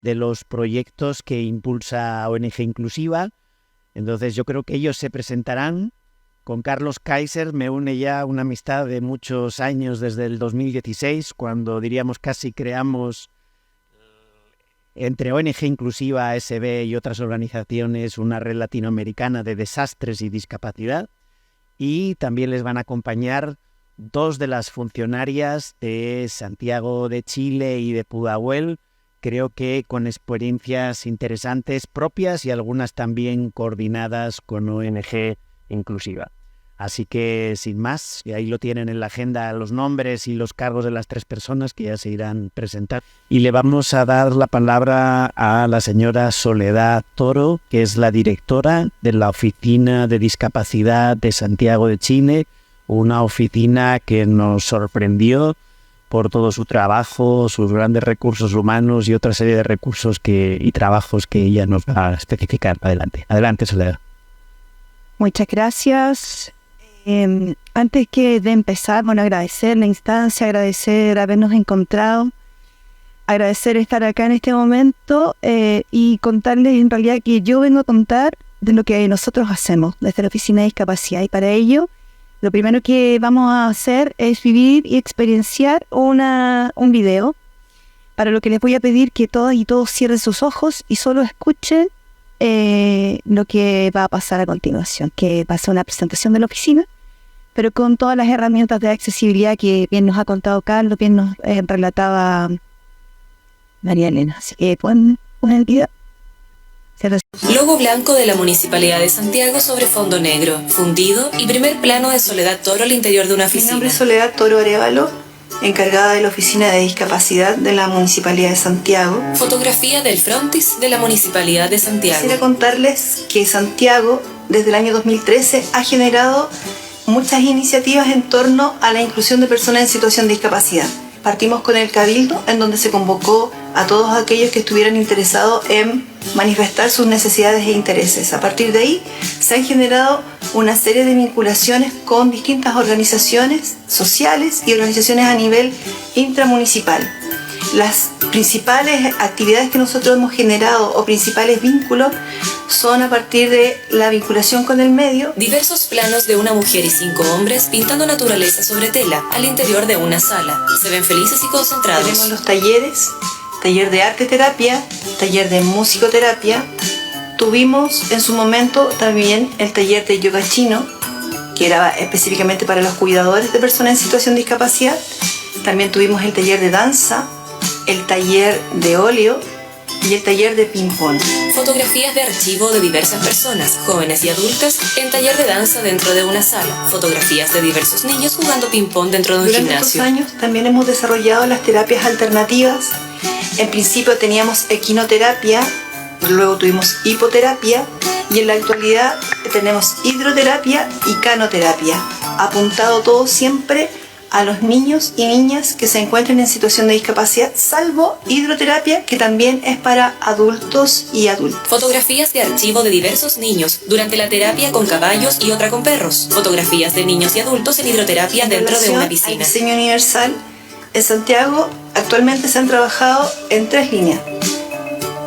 de los proyectos que impulsa ONG Inclusiva. Entonces yo creo que ellos se presentarán. Con Carlos Kaiser me une ya una amistad de muchos años, desde el 2016, cuando diríamos casi creamos entre ONG Inclusiva, ASB y otras organizaciones una red latinoamericana de desastres y discapacidad. Y también les van a acompañar dos de las funcionarias de Santiago de Chile y de Pudahuel, creo que con experiencias interesantes propias y algunas también coordinadas con ONG Inclusiva. Así que, sin más, ahí lo tienen en la agenda los nombres y los cargos de las tres personas que ya se irán presentando. Y le vamos a dar la palabra a la señora Soledad Toro, que es la directora de la Oficina de Discapacidad de Santiago de Chile, una oficina que nos sorprendió por todo su trabajo, sus grandes recursos humanos y otra serie de recursos y trabajos que ella nos va a especificar. Adelante, Soledad. Muchas gracias. Antes de empezar, agradecer la instancia, agradecer habernos encontrado, agradecer estar acá en este momento y contarles en realidad que yo vengo a contar de lo que nosotros hacemos desde la Oficina de Discapacidad. Y para ello, lo primero que vamos a hacer es vivir y experienciar un video, para lo que les voy a pedir que todas y todos cierren sus ojos y solo escuchen lo que va a pasar a continuación, que va a ser una presentación de la oficina, pero con todas las herramientas de accesibilidad que bien nos ha contado Carlos, bien nos relataba María Elena. Así que pueden el video. Logo blanco de la Municipalidad de Santiago sobre fondo negro, fundido, y primer plano de Soledad Toro al interior de una oficina. Mi nombre es Soledad Toro Arevalo, encargada de la Oficina de Discapacidad de la Municipalidad de Santiago. Fotografía del frontis de la Municipalidad de Santiago. Quisiera contarles que Santiago, desde el año 2013, ha generado muchas iniciativas en torno a la inclusión de personas en situación de discapacidad. Partimos con el Cabildo, en donde se convocó a todos aquellos que estuvieran interesados en manifestar sus necesidades e intereses. A partir de ahí se han generado una serie de vinculaciones con distintas organizaciones sociales y organizaciones a nivel intramunicipal. Las principales actividades que nosotros hemos generado o principales vínculos son a partir de la vinculación con el medio. Diversos planos de una mujer y 5 hombres pintando naturaleza sobre tela al interior de una sala. Se ven felices y concentrados. Tenemos los talleres, taller de arte terapia, taller de musicoterapia. Tuvimos en su momento también el taller de yoga chino, que era específicamente para los cuidadores de personas en situación de discapacidad. También tuvimos el taller de danza, el taller de óleo y el taller de ping-pong. Fotografías de archivo de diversas personas, jóvenes y adultas, en taller de danza dentro de una sala. Fotografías de diversos niños jugando ping-pong dentro de un gimnasio. Durante estos años también hemos desarrollado las terapias alternativas. En principio teníamos equinoterapia, luego tuvimos hipoterapia y en la actualidad tenemos hidroterapia y canoterapia. Apuntado todo siempre a los niños y niñas que se encuentren en situación de discapacidad, salvo hidroterapia, que también es para adultos y adultas. Fotografías de archivo de diversos niños durante la terapia con caballos y otra con perros. Fotografías de niños y adultos en hidroterapia dentro de una piscina. En diseño universal, en Santiago actualmente se han trabajado en 3 líneas.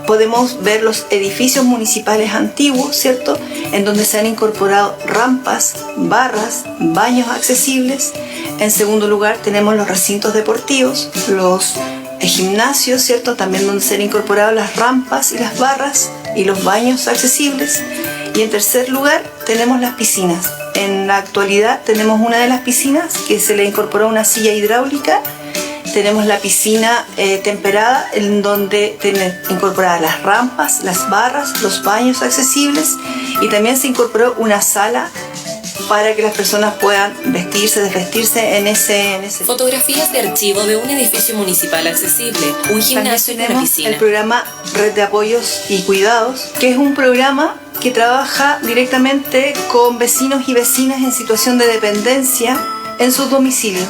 Podemos ver los edificios municipales antiguos, ¿cierto?, en donde se han incorporado rampas, barras, baños accesibles. En segundo lugar tenemos los recintos deportivos, los gimnasios, ¿cierto?, también donde se han incorporado las rampas y las barras y los baños accesibles. Y en tercer lugar tenemos las piscinas. En la actualidad tenemos una de las piscinas que se le incorporó una silla hidráulica. Tenemos la piscina temperada, en donde tienen incorporadas las rampas, las barras, los baños accesibles, y también se incorporó una sala para que las personas puedan vestirse, desvestirse en ese. Fotografías de archivo de un edificio municipal accesible, un gimnasio y una piscina. El programa Red de Apoyos y Cuidados, que es un programa que trabaja directamente con vecinos y vecinas en situación de dependencia en sus domicilios,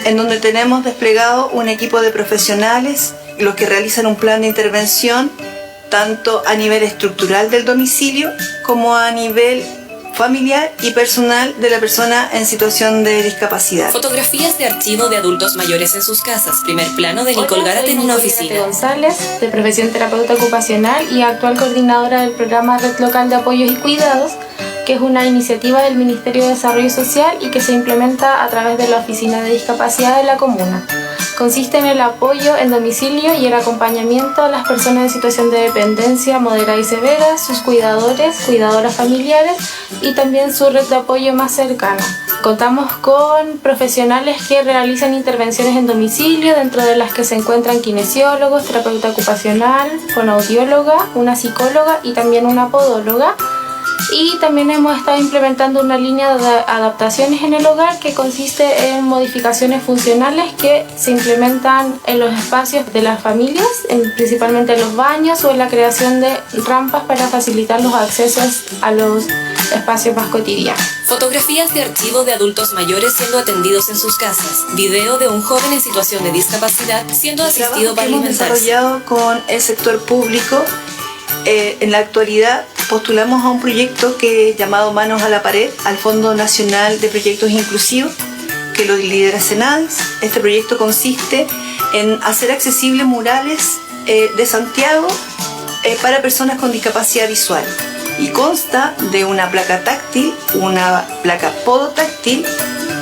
en donde tenemos desplegado un equipo de profesionales, los que realizan un plan de intervención tanto a nivel estructural del domicilio como a nivel familiar y personal de la persona en situación de discapacidad. Fotografías de archivo de adultos mayores en sus casas. Primer plano de Nicole Gárate en una oficina. González, de profesión terapeuta ocupacional y actual coordinadora del programa Red Local de Apoyos y Cuidados, que es una iniciativa del Ministerio de Desarrollo Social y que se implementa a través de la Oficina de Discapacidad de la Comuna. Consiste en el apoyo en domicilio y el acompañamiento a las personas en situación de dependencia moderada y severa, sus cuidadores, cuidadoras familiares y también su red de apoyo más cercana. Contamos con profesionales que realizan intervenciones en domicilio, dentro de las que se encuentran kinesiólogos, terapeuta ocupacional, fonoaudióloga, una psicóloga y también una podóloga. Y también hemos estado implementando una línea de adaptaciones en el hogar que consiste en modificaciones funcionales que se implementan en los espacios de las familias, principalmente en los baños o en la creación de rampas para facilitar los accesos a los espacios más cotidianos. Fotografías de archivo de adultos mayores siendo atendidos en sus casas. Video de un joven en situación de discapacidad siendo asistido para hemos alimentarse. Desarrollado con el sector público. En la actualidad postulamos a un proyecto llamado Manos a la Pared, al Fondo Nacional de Proyectos Inclusivos, que lo lidera Senadis. Este proyecto consiste en hacer accesibles murales de Santiago para personas con discapacidad visual, y consta de una placa táctil, una placa podotáctil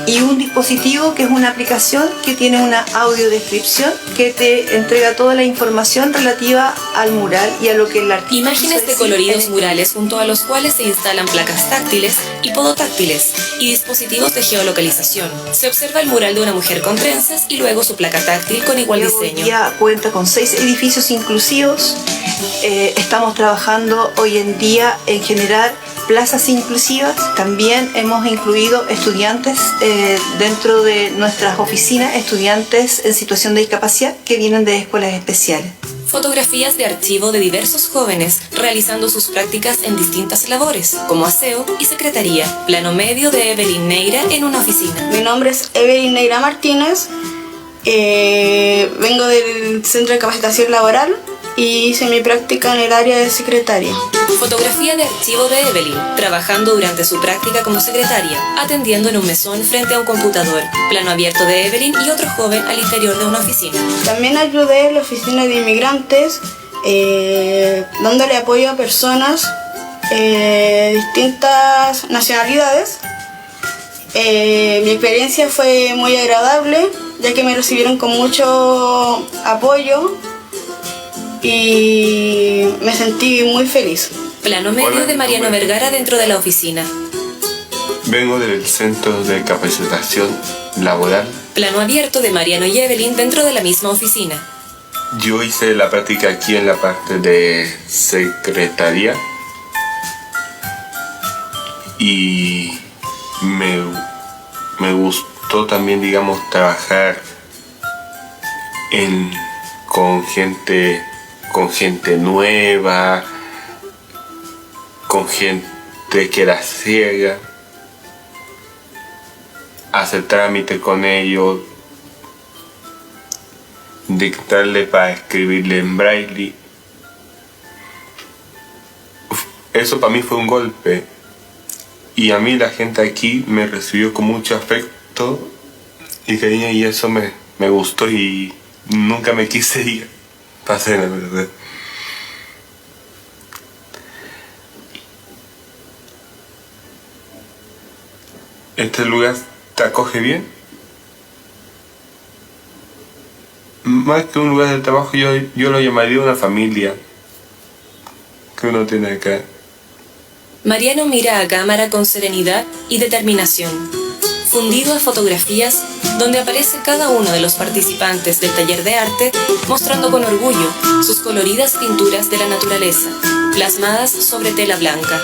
y un dispositivo que es una aplicación que tiene una audiodescripción que te entrega toda la información relativa al mural y a lo que el artista Imágenes de coloridos murales junto a los cuales se instalan placas táctiles y podotáctiles y dispositivos de geolocalización. Se observa el mural de una mujer con trenzas y luego su placa táctil con igual diseño. Ya cuenta con 6 edificios inclusivos. Estamos trabajando hoy en día en generar plazas inclusivas. También hemos incluido estudiantes dentro de nuestras oficinas, estudiantes en situación de discapacidad que vienen de escuelas especiales. Fotografías de archivo de diversos jóvenes realizando sus prácticas en distintas labores, como aseo y secretaría. Plano medio de Evelyn Neira en una oficina. Mi nombre es Evelyn Neira Martínez, vengo del Centro de Capacitación Laboral y hice mi práctica en el área de secretaria. Fotografía de archivo de Evelyn, trabajando durante su práctica como secretaria, atendiendo en un mesón frente a un computador. Plano abierto de Evelyn y otro joven al interior de una oficina. También ayudé en la oficina de inmigrantes, dándole apoyo a personas de distintas nacionalidades. Mi experiencia fue muy agradable, ya que me recibieron con mucho apoyo y me sentí muy feliz. Plano medio de Mariano Vergara dentro de la oficina. Vengo del Centro de Capacitación Laboral. Plano abierto de Mariano y Evelyn dentro de la misma oficina. Yo hice la práctica aquí en la parte de secretaría y me gustó también, digamos, trabajar con gente nueva, con gente que era ciega, hacer trámite con ellos, dictarle para escribirle en braille. Eso para mí fue un golpe, y a mí la gente aquí me recibió con mucho afecto y cariño, y eso me gustó y nunca me quise ir. Pasé, la verdad. ¿Este lugar te acoge bien? Más que un lugar de trabajo, yo lo llamaría una familia que uno tiene acá. Mariano mira a cámara con serenidad y determinación, fundido a fotografías donde aparece cada uno de los participantes del taller de arte mostrando con orgullo sus coloridas pinturas de la naturaleza, plasmadas sobre tela blanca.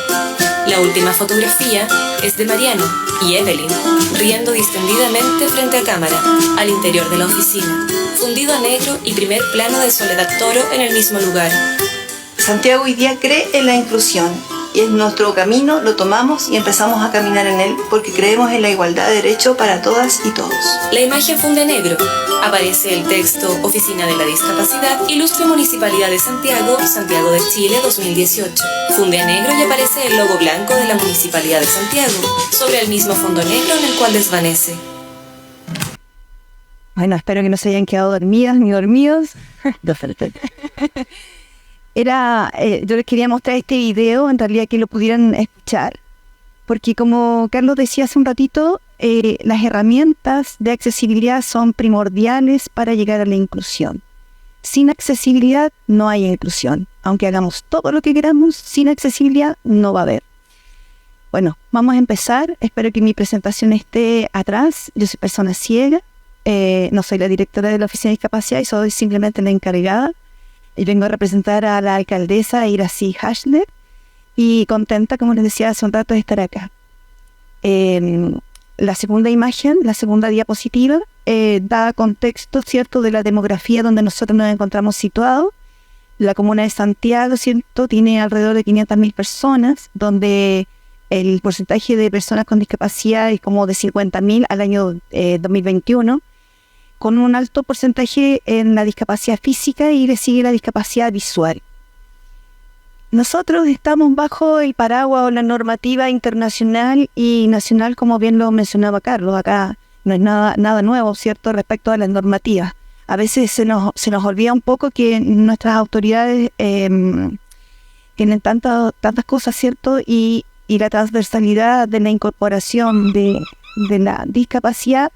La última fotografía es de Mariano y Evelyn, riendo distendidamente frente a cámara, al interior de la oficina, fundido a negro y primer plano de Soledad Toro en el mismo lugar. Santiago hoy día cree en la inclusión y es nuestro camino, lo tomamos y empezamos a caminar en él porque creemos en la igualdad de derecho para todas y todos. La imagen funde negro. Aparece el texto Oficina de la Discapacidad, Ilustre Municipalidad de Santiago, Santiago de Chile 2018. Funde a negro y aparece el logo blanco de la Municipalidad de Santiago, sobre el mismo fondo negro en el cual desvanece. Bueno, espero que no se hayan quedado dormidas ni dormidos. Yo les quería mostrar este video, en realidad que lo pudieran escuchar, porque como Carlos decía hace un ratito, las herramientas de accesibilidad son primordiales para llegar a la inclusión. Sin accesibilidad no hay inclusión. Aunque hagamos todo lo que queramos, sin accesibilidad no va a haber. Bueno, vamos a empezar. Espero que mi presentación esté atrás. Yo soy persona ciega. No soy la directora de la Oficina de Discapacidad y soy simplemente la encargada. Y vengo a representar a la alcaldesa Iracy Hashler y contenta, como les decía hace un rato, de estar acá. La segunda imagen, la segunda diapositiva, da contexto, ¿cierto?, de la demografía donde nosotros nos encontramos situados. La comuna de Santiago, ¿cierto?, tiene alrededor de 500.000 personas, donde el porcentaje de personas con discapacidad es como de 50.000 al año 2021, con un alto porcentaje en la discapacidad física y le sigue la discapacidad visual. Nosotros estamos bajo el paraguas o la normativa internacional y nacional, como bien lo mencionaba Carlos. Acá no es nada nuevo, ¿cierto?, respecto a las normativas. A veces se nos olvida un poco que nuestras autoridades tienen tantas cosas, ¿cierto?, y la transversalidad de la incorporación de la discapacidad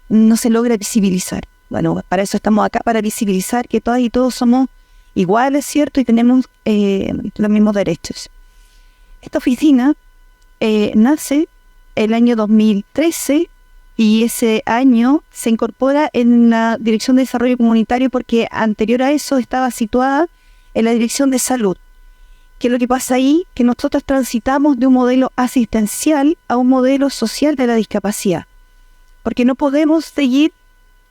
no se logra visibilizar. Bueno, para eso estamos acá, para visibilizar que todas y todos somos iguales, ¿cierto?, y tenemos los mismos derechos. Esta oficina nace el año 2013 y ese año se incorpora en la Dirección de Desarrollo Comunitario porque anterior a eso estaba situada en la Dirección de Salud. ¿Qué es lo que pasa ahí? Que nosotros transitamos de un modelo asistencial a un modelo social de la discapacidad. Porque no podemos seguir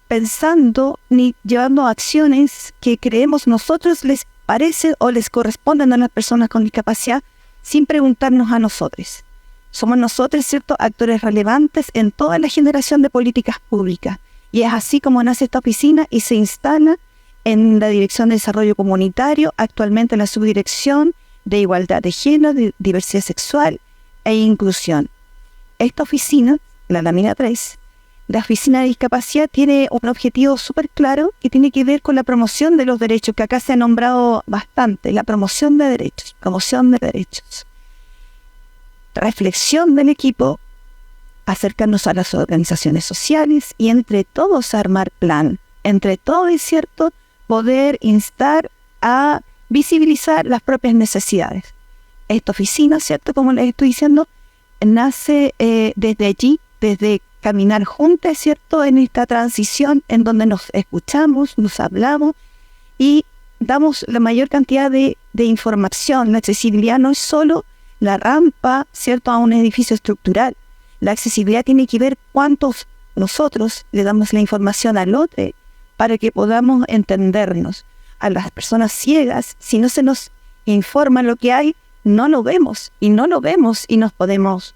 pensando ni llevando acciones que creemos nosotros les parece o les corresponden a las personas con discapacidad sin preguntarnos a nosotros. Somos nosotros, ¿cierto?, actores relevantes en toda la generación de políticas públicas. Y es así como nace esta oficina y se instala en la Dirección de Desarrollo Comunitario, actualmente en la Subdirección de Igualdad de Género, de Diversidad Sexual e Inclusión. Esta oficina, la lámina 3, la Oficina de Discapacidad tiene un objetivo súper claro que tiene que ver con la promoción de los derechos, que acá se ha nombrado bastante, la promoción de derechos, reflexión del equipo, acercarnos a las organizaciones sociales y entre todos armar plan, entre todos, es cierto, poder instar a visibilizar las propias necesidades. Esta oficina, ¿cierto?, como les estoy diciendo, nace desde allí, desde caminar juntas, ¿cierto?, en esta transición en donde nos escuchamos, nos hablamos y damos la mayor cantidad de información. La accesibilidad no es solo la rampa, ¿cierto?, a un edificio estructural. La accesibilidad tiene que ver cuántos nosotros le damos la información al otro para que podamos entendernos. A las personas ciegas, si no se nos informa lo que hay, no lo vemos y nos podemos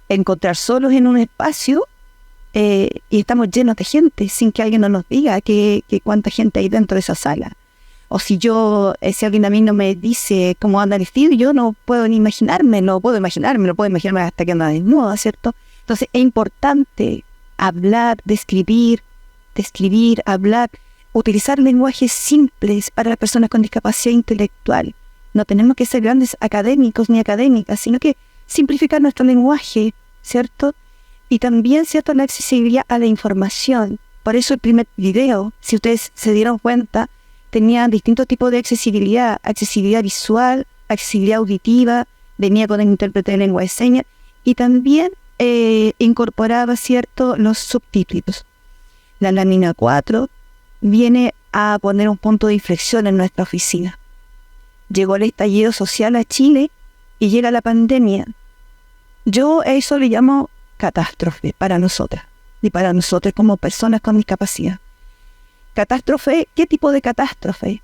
encontrar solos en un espacio y estamos llenos de gente sin que alguien nos diga que cuánta gente hay dentro de esa sala. O si alguien a mí no me dice cómo anda vestido, yo no puedo ni imaginarme, lo puedo imaginarme hasta que anda desnuda, ¿cierto? Entonces es importante hablar, describir, hablar, utilizar lenguajes simples para las personas con discapacidad intelectual. No tenemos que ser grandes académicos ni académicas, sino que simplificar nuestro lenguaje, ¿cierto? Y también, ¿cierto?, la accesibilidad a la información. Por eso el primer video, si ustedes se dieron cuenta, tenía distintos tipos de accesibilidad visual, accesibilidad auditiva, venía con el intérprete de lengua de señas y también incorporaba, ¿cierto?, los subtítulos. La lámina 4 viene a poner un punto de inflexión en nuestra oficina. Llegó el estallido social a Chile y llega la pandemia. Yo a eso le llamo catástrofe para nosotras y para nosotros como personas con discapacidad. Catástrofe, ¿qué tipo de catástrofe?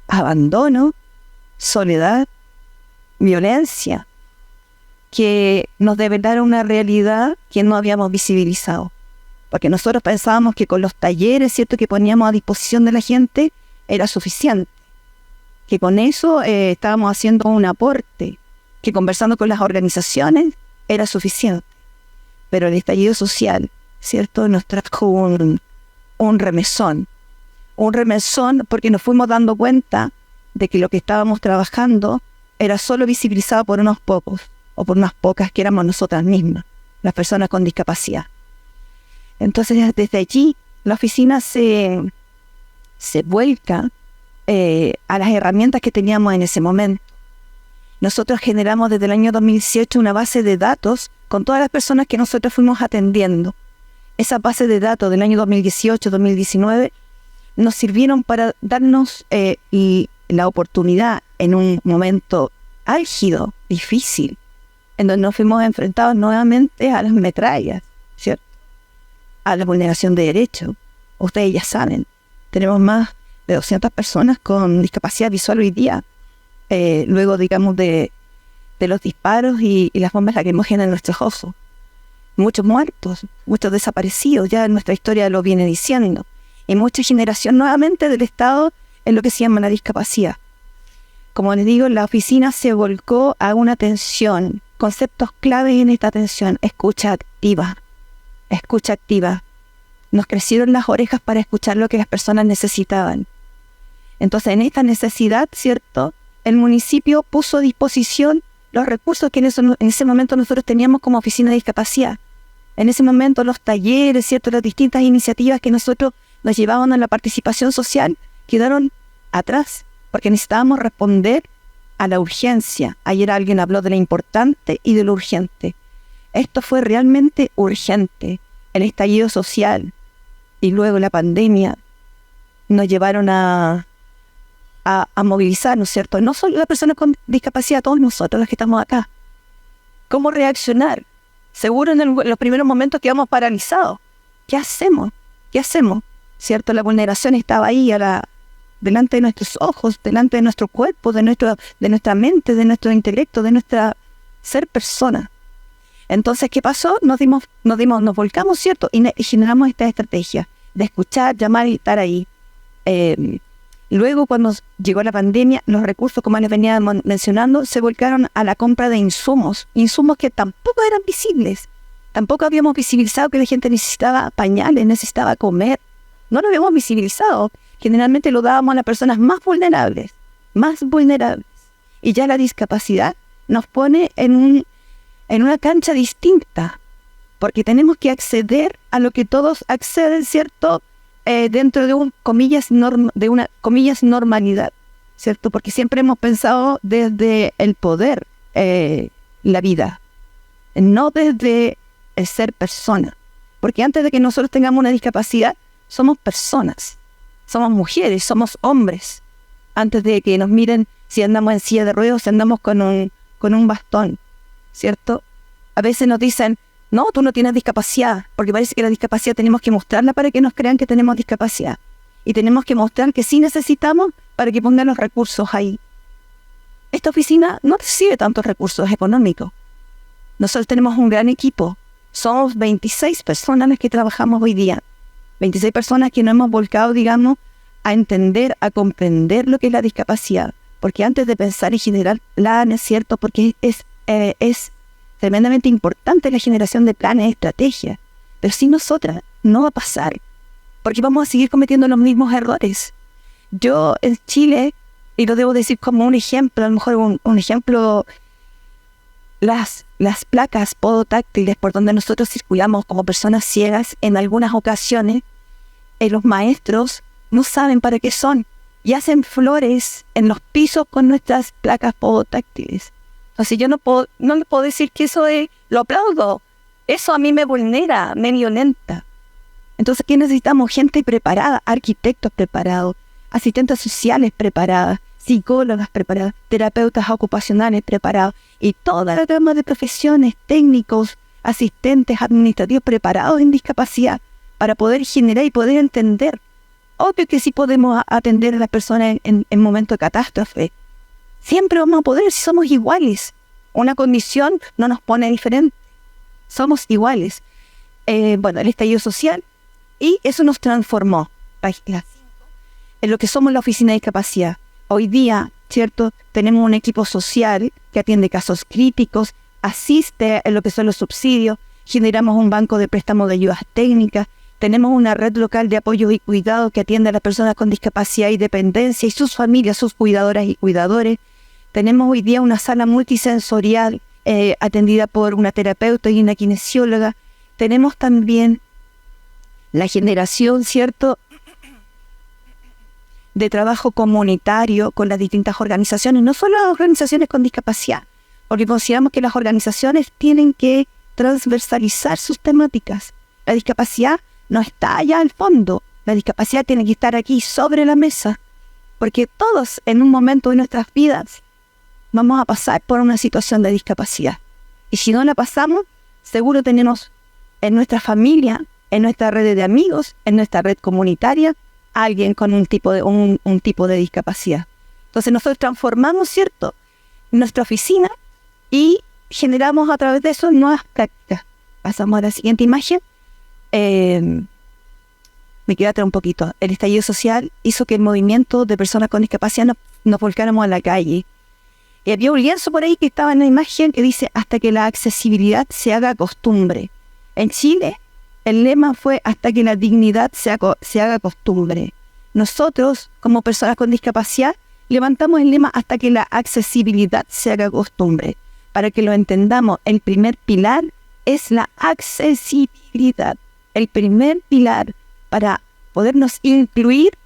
Abandono, soledad, violencia, que nos develaron una realidad que no habíamos visibilizado. Porque nosotros pensábamos que con los talleres, ¿cierto?, que poníamos a disposición de la gente era suficiente. Que con eso estábamos haciendo un aporte, que conversando con las organizaciones era suficiente. Pero el estallido social, ¿cierto?, nos trajo un remesón. Un remesón porque nos fuimos dando cuenta de que lo que estábamos trabajando era solo visibilizado por unos pocos, o por unas pocas que éramos nosotras mismas, las personas con discapacidad. Entonces, desde allí, la oficina se vuelca a las herramientas que teníamos en ese momento. Nosotros generamos desde el año 2018 una base de datos con todas las personas que nosotros fuimos atendiendo. Esa base de datos del año 2018-2019 nos sirvieron para darnos la oportunidad en un momento álgido, difícil, en donde nos fuimos enfrentados nuevamente a las metrallas, ¿cierto?, a la vulneración de derechos. Ustedes ya saben, tenemos más de 200 personas con discapacidad visual hoy día, luego, digamos, de los disparos y las bombas lacrimógenas en nuestros ojos. Muchos muertos, muchos desaparecidos, ya nuestra historia lo viene diciendo, y mucha generación nuevamente del Estado en lo que se llama la discapacidad. Como les digo, la oficina se volcó a una atención, conceptos clave en esta atención: escucha activa. Escucha activa. Nos crecieron las orejas para escuchar lo que las personas necesitaban. Entonces, en esta necesidad, ¿cierto?, el municipio puso a disposición los recursos que en ese momento nosotros teníamos como oficina de discapacidad. En ese momento los talleres, ¿cierto?, las distintas iniciativas que nosotros nos llevaban a la participación social quedaron atrás, porque necesitábamos responder a la urgencia. Ayer alguien habló de lo importante y de lo urgente. Esto fue realmente urgente. El estallido social y luego la pandemia nos llevaron a movilizar, ¿no es cierto?, no solo las personas con discapacidad, todos nosotros los que estamos acá. ¿Cómo reaccionar? Seguro en los primeros momentos quedamos paralizados. ¿Qué hacemos? ¿Qué hacemos? ¿Cierto? La vulneración estaba ahí delante de nuestros ojos, delante de nuestro cuerpo, de nuestra mente, de nuestro intelecto, de nuestra ser persona. Entonces, ¿qué pasó? Nos volcamos, ¿cierto? Y generamos esta estrategia de escuchar, llamar y estar ahí. Luego, cuando llegó la pandemia, los recursos, como les venía mencionando, se volcaron a la compra de insumos que tampoco eran visibles. Tampoco habíamos visibilizado que la gente necesitaba pañales, necesitaba comer. No lo habíamos visibilizado. Generalmente lo dábamos a las personas más vulnerables. Y ya la discapacidad nos pone en una cancha distinta, porque tenemos que acceder a lo que todos acceden, ¿cierto?, dentro de una comillas normalidad, ¿cierto? Porque siempre hemos pensado desde el poder la vida, no desde el ser persona. Porque antes de que nosotros tengamos una discapacidad, somos personas, somos mujeres, somos hombres. Antes de que nos miren si andamos en silla de ruedas, si andamos con un bastón, ¿cierto? A veces nos dicen: no, tú no tienes discapacidad, porque parece que la discapacidad tenemos que mostrarla para que nos crean que tenemos discapacidad. Y tenemos que mostrar que sí necesitamos para que pongan los recursos ahí. Esta oficina no recibe tantos recursos económicos. Nosotros tenemos un gran equipo. Somos 26 personas las que trabajamos hoy día. 26 personas que nos hemos volcado, digamos, a entender, a comprender lo que es la discapacidad. Porque antes de pensar en generar planes, ¿cierto? Porque es tremendamente importante la generación de planes, estrategias. Pero sin nosotras no va a pasar, porque vamos a seguir cometiendo los mismos errores. Yo en Chile, y lo debo decir como un ejemplo, a lo mejor un ejemplo, las placas podotáctiles por donde nosotros circulamos como personas ciegas, en algunas ocasiones los maestros no saben para qué son y hacen flores en los pisos con nuestras placas podotáctiles. Entonces yo no le puedo decir que eso lo aplaudo. Eso a mí me vulnera, me violenta. Entonces, ¿qué necesitamos? Gente preparada, arquitectos preparados, asistentes sociales preparadas, psicólogas preparadas, terapeutas ocupacionales preparados y toda la gama de profesiones, técnicos, asistentes administrativos preparados en discapacidad para poder generar y poder entender. Obvio que sí podemos atender a las personas en momentos de catástrofe. Siempre vamos a poder si somos iguales. Una condición no nos pone diferente. Somos iguales. El estallido social, y eso nos transformó, página 5, en lo que somos la oficina de discapacidad. Hoy día, ¿cierto? Tenemos un equipo social que atiende casos críticos, asiste en lo que son los subsidios, generamos un banco de préstamos de ayudas técnicas, tenemos una red local de apoyo y cuidado que atiende a las personas con discapacidad y dependencia y sus familias, sus cuidadoras y cuidadores. Tenemos hoy día una sala multisensorial atendida por una terapeuta y una kinesióloga. Tenemos también la generación, ¿cierto?, de trabajo comunitario con las distintas organizaciones, no solo las organizaciones con discapacidad, porque consideramos que las organizaciones tienen que transversalizar sus temáticas. La discapacidad no está allá al fondo, la discapacidad tiene que estar aquí sobre la mesa, porque todos en un momento de nuestras vidas vamos a pasar por una situación de discapacidad. Y si no la pasamos, seguro tenemos en nuestra familia, en nuestra red de amigos, en nuestra red comunitaria, alguien con un tipo de discapacidad. Entonces nosotros transformamos, ¿cierto?, nuestra oficina y generamos a través de eso nuevas prácticas. Pasamos a la siguiente imagen. Me quedé atrás un poquito. El estallido social hizo que el movimiento de personas con discapacidad nos volcáramos a la calle. Y había un lienzo por ahí que estaba en la imagen que dice: hasta que la accesibilidad se haga costumbre. En Chile, el lema fue: hasta que la dignidad se haga costumbre. Nosotros, como personas con discapacidad, levantamos el lema: hasta que la accesibilidad se haga costumbre. Para que lo entendamos, el primer pilar es la accesibilidad. El primer pilar para podernos incluir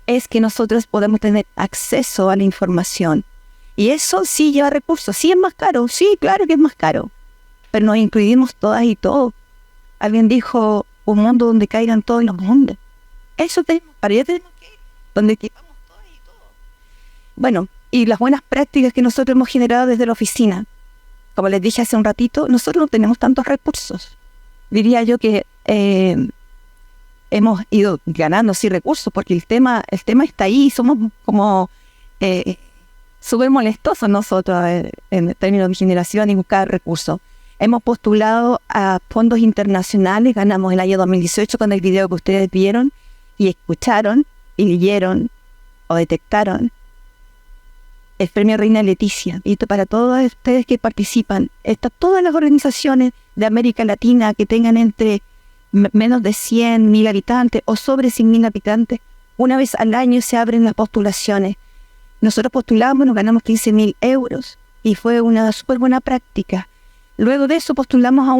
es que nosotros podemos tener acceso a la información. Y eso sí lleva recursos. Sí es más caro, sí, claro que es más caro. Pero nos incluimos todas y todos. Alguien dijo: un mundo donde caigan todos los mundos. Eso tenemos, para allá tenemos que ir, donde quepamos todas y todos. Bueno, y las buenas prácticas que nosotros hemos generado desde la oficina. Como les dije hace un ratito, nosotros no tenemos tantos recursos. Diría yo que hemos ido ganando sí recursos, porque el tema está ahí. Somos como súper molestosos nosotros en términos de generación y buscar recursos. Hemos postulado a fondos internacionales, ganamos el año 2018 con el video que ustedes vieron y escucharon y leyeron o detectaron el premio Reina Leticia. Y esto para todos ustedes que participan. Todas las organizaciones de América Latina que tengan entre menos de 100.000 habitantes o sobre 100.000 habitantes, una vez al año se abren las postulaciones. Nosotros postulamos, nos ganamos 15.000 euros y fue una súper buena práctica. Luego de eso postulamos a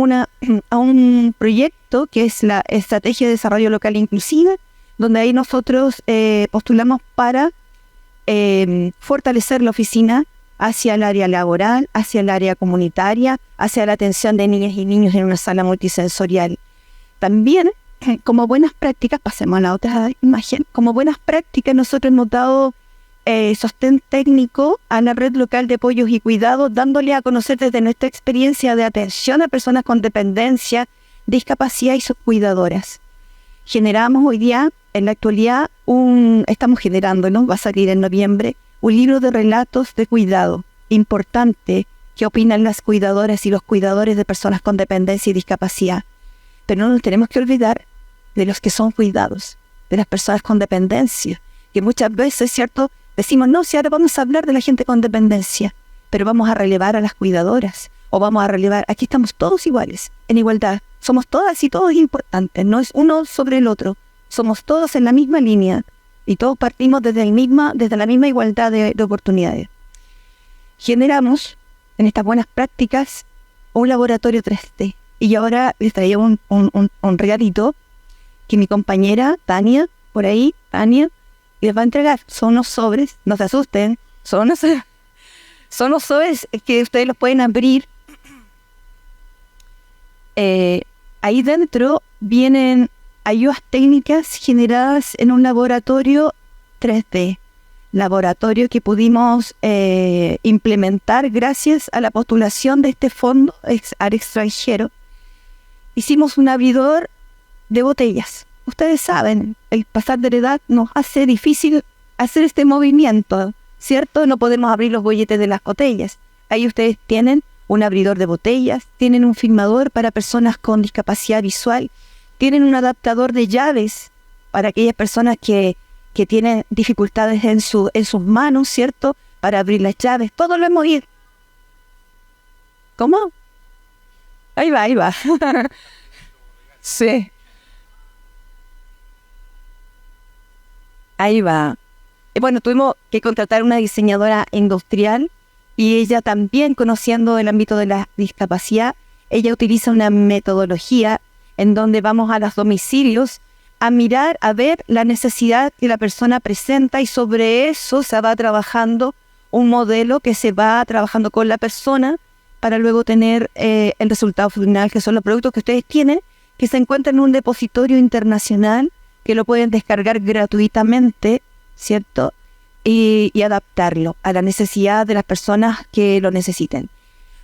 un proyecto que es la Estrategia de Desarrollo Local Inclusiva, donde ahí nosotros postulamos para fortalecer la oficina hacia el área laboral, hacia el área comunitaria, hacia la atención de niñas y niños en una sala multisensorial. También, como buenas prácticas, pasemos a la otra imagen, como buenas prácticas nosotros hemos dado sostén técnico a la red local de apoyos y cuidados, dándole a conocer desde nuestra experiencia de atención a personas con dependencia, discapacidad y sus cuidadoras. Generamos hoy día, en la actualidad, estamos generando, va a salir en noviembre, un libro de relatos de cuidado importante que opinan las cuidadoras y los cuidadores de personas con dependencia y discapacidad. Pero no nos tenemos que olvidar de los que son cuidados, de las personas con dependencia, que muchas veces, ¿cierto?, decimos: no, si ahora vamos a hablar de la gente con dependencia, pero vamos a relevar a las cuidadoras, o vamos a relevar, aquí estamos todos iguales, en igualdad, somos todas y todos importantes, no es uno sobre el otro, somos todos en la misma línea, y todos partimos desde la misma igualdad de oportunidades. Generamos, en estas buenas prácticas, un laboratorio 3D, y ahora les traía un regalito que mi compañera Tania, por ahí, Tania, les va a entregar. Son unos sobres, no se asusten, son unos sobres que ustedes los pueden abrir. Ahí dentro vienen ayudas técnicas generadas en un laboratorio 3D, laboratorio que pudimos implementar gracias a la postulación de este fondo al extranjero. Hicimos un abridor de botellas. Ustedes saben, el pasar de la edad nos hace difícil hacer este movimiento ¿cierto? No podemos abrir los bolletes de las botellas. Ahí ustedes tienen un abridor de botellas, tienen un firmador para personas con discapacidad visual, tienen un adaptador de llaves para aquellas personas que tienen dificultades en sus manos, ¿cierto? Para abrir las llaves. Todo lo hemos ido. ¿Cómo? Ahí va. Sí. Ahí va. Bueno, tuvimos que contratar una diseñadora industrial y ella también, conociendo el ámbito de la discapacidad, ella utiliza una metodología en donde vamos a los domicilios a mirar, a ver la necesidad que la persona presenta y sobre eso se va trabajando un modelo que se va trabajando con la persona para luego tener el resultado final, que son los productos que ustedes tienen, que se encuentran en un depositorio internacional, que lo pueden descargar gratuitamente, ¿cierto? Y adaptarlo a la necesidad de las personas que lo necesiten.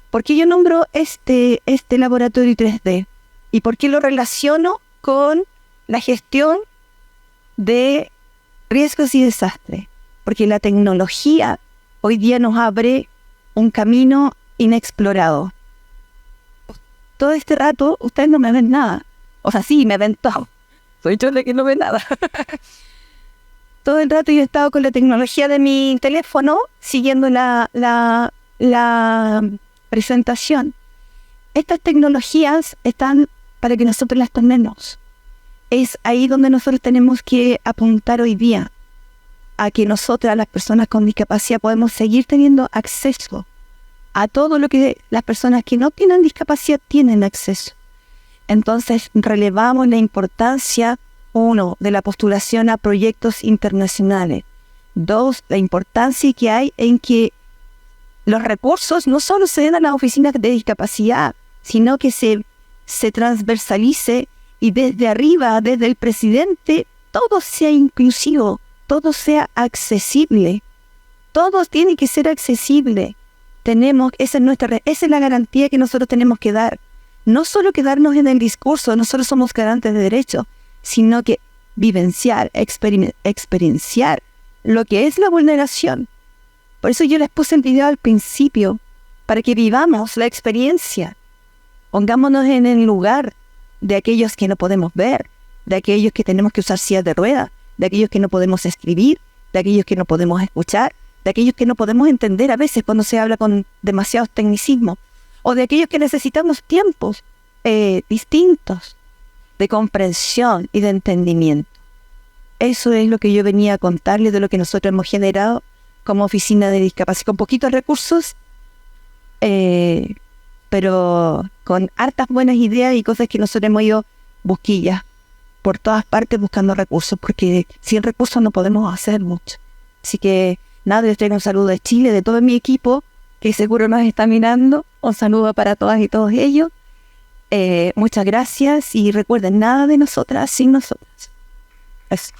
¿Por qué yo nombro este laboratorio 3D? ¿Y por qué lo relaciono con la gestión de riesgos y desastres? Porque la tecnología hoy día nos abre un camino inexplorado. Todo este rato ustedes no me ven nada. O sea, sí, me ven todo. Soy yo la que no ve nada. Todo el rato yo he estado con la tecnología de mi teléfono siguiendo la presentación. Estas tecnologías están para que nosotros las tomemos. Es ahí donde nosotros tenemos que apuntar hoy día, a que nosotras, las personas con discapacidad, podemos seguir teniendo acceso a todo lo que las personas que no tienen discapacidad tienen acceso. Entonces, relevamos la importancia, 1, de la postulación a proyectos internacionales. 2, la importancia que hay en que los recursos no solo se den a las oficinas de discapacidad, sino que se transversalice y desde arriba, desde el presidente, todo sea inclusivo, todo sea accesible. Todo tiene que ser accesible. Esa es la garantía que nosotros tenemos que dar. No solo quedarnos en el discurso, nosotros somos garantes de derechos, sino que vivenciar, experienciar lo que es la vulneración. Por eso yo les puse el video al principio, para que vivamos la experiencia. Pongámonos en el lugar de aquellos que no podemos ver, de aquellos que tenemos que usar sillas de ruedas, de aquellos que no podemos escribir, de aquellos que no podemos escuchar, de aquellos que no podemos entender a veces cuando se habla con demasiados tecnicismos, o de aquellos que necesitamos tiempos distintos de comprensión y de entendimiento. Eso es lo que yo venía a contarles de lo que nosotros hemos generado como oficina de discapacidad, con poquitos recursos, pero con hartas buenas ideas y cosas que nosotros hemos ido busquillas por todas partes buscando recursos, porque sin recursos no podemos hacer mucho. Así que nada, les traigo un saludo de Chile, de todo mi equipo, que seguro nos está mirando. Un saludo para todas y todos ellos. Muchas gracias y recuerden, nada de nosotras sin nosotras. Eso.